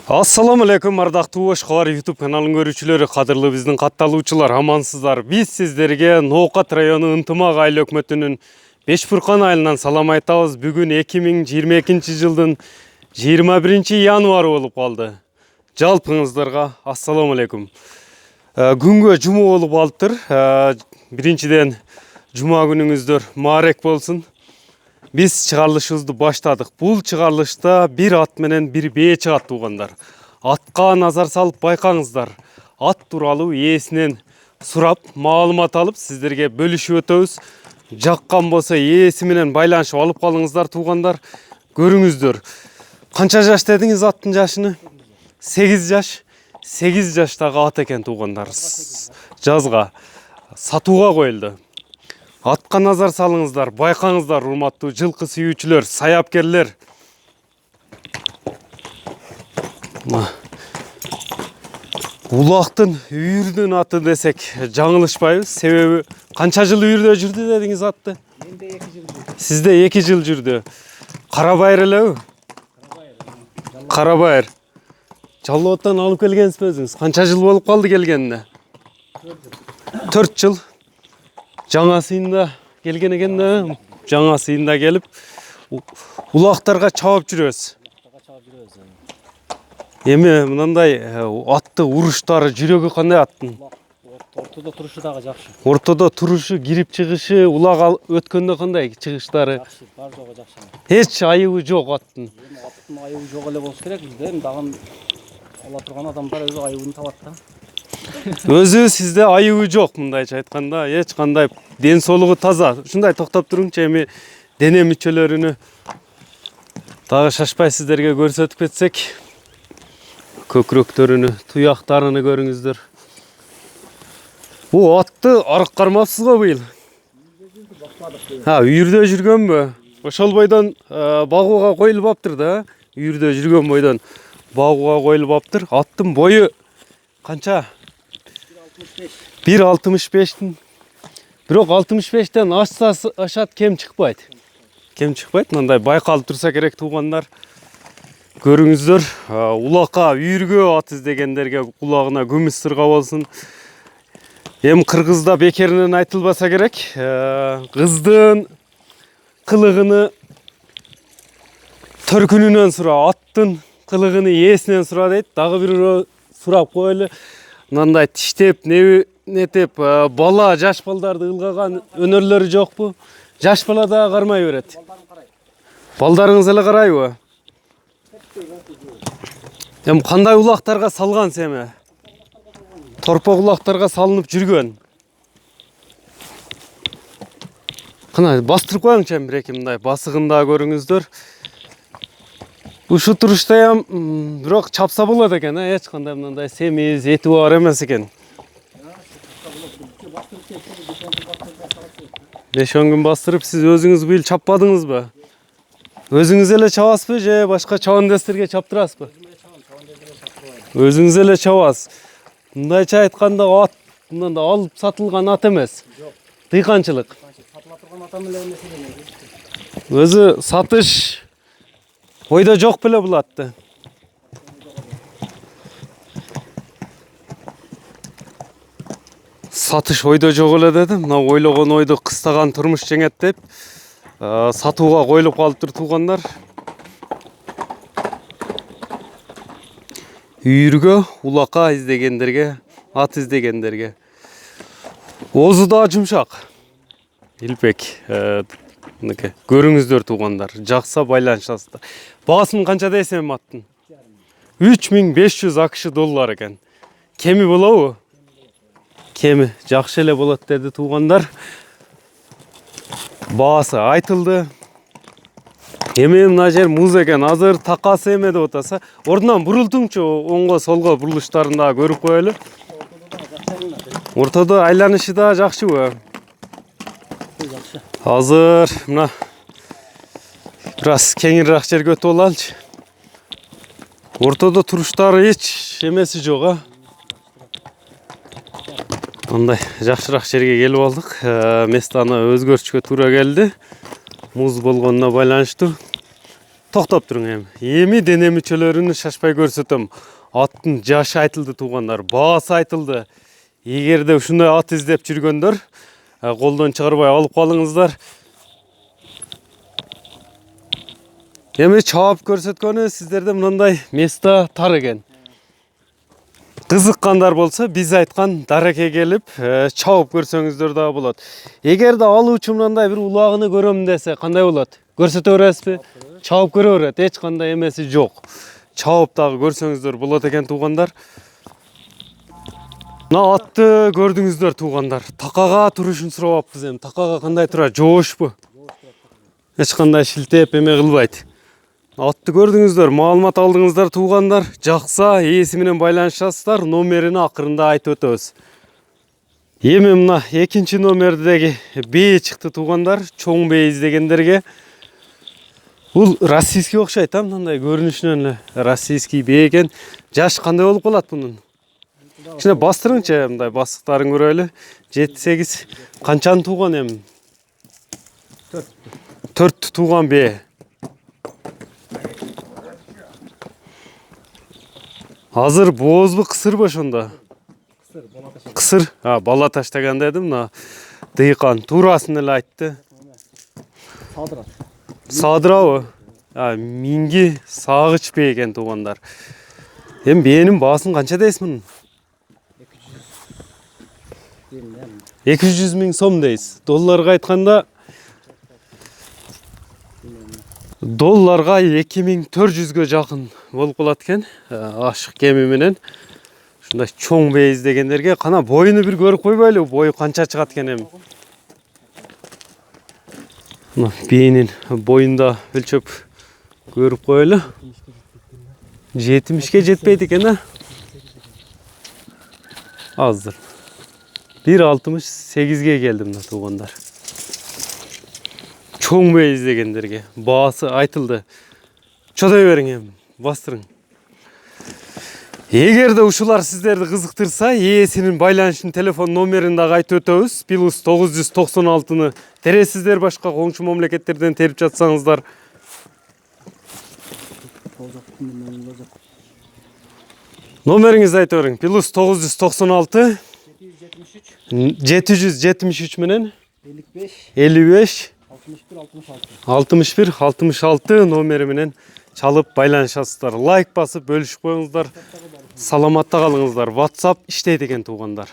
Ассаламу алейкум, ардактуу Ошкар YouTube каналын көрүүчүлөрү, кадырлуу биздин катталуучулар, амансыздар. Биз сиздерге Ноокат району Ынтымак айыл өкмөтүнүн Бешбуркан айылынан салам айтабыз. Бүгүн 2022 жылдын 21 январы болуп калды. Жалпыңыздарга ассаламу алейкум. Күнгө жума болуп калыптыр. Биринчиден жума күнүңүздөр маарек болсун. Biz çıkarılışımızды başladık. Бұл çıkarılışta bir at менен bir бие чыгат тугандар. Атқа назар салып байкаңыздар. Ат тууралуу ээсинен сурап, маалымат алып, сиздерге бөлүшүп өтөбүз. Жаккан болсо ээси менен байланышып алып калыңыздар тугандар. Көрүңүздөр. Канча жаш дедиңиз аттын жашыны? 8 жаш. 8 жаштагы ат экен тугандар. Жазга сатууга коюлду. Атқа назар салыңыздар, байқаңыздар, урматтуу жылқы сүйүүчүлөр, саяпкерлер. Улактын үйүрдүн аты десек жаңылышпайбыз. Себеби канча жыл үйүрдө жүрдү дедиңиз атты? Менде 2 жыл жүрдү. Сизде 2 жыл жүрдү. Карабайыр элеби? Карабайыр. Жаллооттон алып келгенсизби өзүңүз? Канча жыл болуп калды келгенине? 4 жыл. Жаңасында келген экен да, жаңасында келип улактарга чабып жүрөбүз. Эми мындай атты уруштары, жүрөгү кандай аттын? Ортодо турушу дагы жакшы. Ортодо турушу, кирип чыгышы, улак өткөндө кандай чыгыштары? Жакшы, бар жогу жакшы. Эч айыбы жок аттын. Эми аттын айыбы жок эле болуш керек. Бизде эми дагы ала турган адамдар өзү айыбын табат да. Өзү сизде айыбы жок, мындайча айтканда, эч кандай ден соолугу таза. Ушундай токтоп туруңчу, эми дене мүчөлөрүнү дагы шашпай сиздерге көрсөтүп кетсек. Көкүрөктөрүнү, туяктарыны көрүңүздөр. Бу атты арык кармапсыз го быйыл? Үйүрдө жүргөнбү? Ошол бойдон багууга коюлуп аптыр да. Үйүрдө жүргөн бойдон багууга коюлуп аптыр. Аттын бою канча? 1.65. Бирок 65тен ашат кем чыкпайт. Кем чыкпайт. Мындай байкалып турса керек тугандар. Көрүңүздөр, улакка үйүргө ат издегендерге кулагына күмүс сырга болсун. Эми кыргызда бекеринен айтылбаса керек. Кыздын кылыгыны төркүнүнөн сура, аттын кылыгыны ээсинен сура дейт. Дагы бир сурап коелу. Мындай тиштеп, нетеп, бала, жаш балдарды ылгаган өнөрлөрү жокпу? Жаш бала да кармай берет. Балдарыңыз эле карайбы? Эми кандай улактарга салган эми? Торпок улактарга салынып жүргөн. Кана бастырып коюңчу бир-эки мындай басыгында көрүңүздөр. Ушу туруштайам бирок чапса болот экен, эч кандай мындай семиз, эти бар эмес экен. 5-10 күн бастырып, сиз өзүңүз быйыл чаппадыңызбы? Өзүңүз эле чабасызбы же башка чабандестерге чаптырасызбы? Өзүңүз эле чабасыз. Мындайча айтканда ат мында алып сатылган ат эмес. Дыйканчылык. Өзү сатыш ойда жок беле бул атты. Сатыш ойда жок эле дедим. Мына ойлогон ойду кыстаган турмуш жеңет деп сатууга коюлуп калыптыр тугандар. Үйүргө, улакка издегендерге, ат издегендерге. Оозу да жумшак. Илпек. Мынакей көрүңүздөр тугандар. Жакса байланышасыздар. Баасын канча дейсем аттын? 3500 АКШ доллар экен. Кеми болобу? Кеми жакшы эле болот деди тугандар. Баасы айтылды. Эми мына жер муз экен. Азыр такасы эме деп атаса, ордунан бурултуңчу, оңго солго бурулуштарында көрүп коелу. Ортодо айланышы да жакшыбы? Азыр мына бир аз кеңирээк жерге өтүп алалычы. Ортодо туруштары эч эмеси жок, Мындай жакшыраак жерге келип алдык. Местаны өзгөртүшкө туура келди. Муз болгонуна байланыштуу. Токтоп туруң эми. Эми дене мүчөлөрүнү шашпай көрсөтөм. Аттын жашы айтылды туугандар, баасы айтылды. Эгерде ушундай ат издеп жүргөндөр, колдон чыгарбай алып калыңыздар. Эми чаап көрсөткөнү сиздерде мындай место тар экен. Кызыккандар болсо биз айткан дарекке келип чаап көрсөңүздөр да болот. Эгерде алуучу мындай бир улагын көрөм десе кандай болот? Көрсөтө бересизби? Чаап көрө берет, эч кандай эмеси жок. Чаап дагы көрсөңүздөр болот экен туугандар. Мына атты көрдүңүздөр туугандар. Такага турушун сурабаппыз эми. Такага кандай турат? Жоошпу? Эч кандай шилтеп эме кылбайт. Атты көрдүңүздөр, маалымат алдыңыздар туугандар. Жакса, ээси менен байланышасыздар, номерин акырында айтып өтөбүз. Эми мына экинчи номердеги бээ чыкты туугандар, чоң бээ издегендерге. Бул российский окшойт, мындай көрүнүшүнөн эле российский бээ экен. Жаш кандай болуп калат бунун? Кичине бастырыңчы, мындай бастыктарын көрөлү. 7-8 канчаны тууган эми? 4 тууган бээ. Азыр боозбу, кысырбы ошондо? Кысыр. Бала таштаган дедим, мына дыйкан туурасын эле айтты. Садырат. Садырабы? Минги сагыч бээ экен туугандар. Эми бээнин баасын канча дейсиз мунун? 200 миң сом дейсиз. Долларга айтканда долларга 2400ге жакын болуп калат экен. Ашык кеми менен. Ушундай чоң бээ издегендерге кана боюну бир көрүп койбойлу, бою канча чыгат экен эми. Мына бээнин боюнда өлчөп көрүп коелу. 70ке жетпейт экен, Аздыр. 1.68ге келди мына туугандар. Чоң бээ издегендерге баасы айтылды. Чодай бериң эми, бастырың. Эгерде ушулар сиздерди кызыктырса, ээсинин байланышын, телефон номерин дагы айтып өтөбүз. +996-ны тересиздер, башка коңшу мамлекеттерден терип жатсаңыздар. Номериңизди айтып бериң. +996 773 менен 55 61 66 номери менен чалып байланышасыздар. Лайк басып бөлүшүп коюңуздар. Саламатта калыңыздар. WhatsApp иштейт экен туугандар.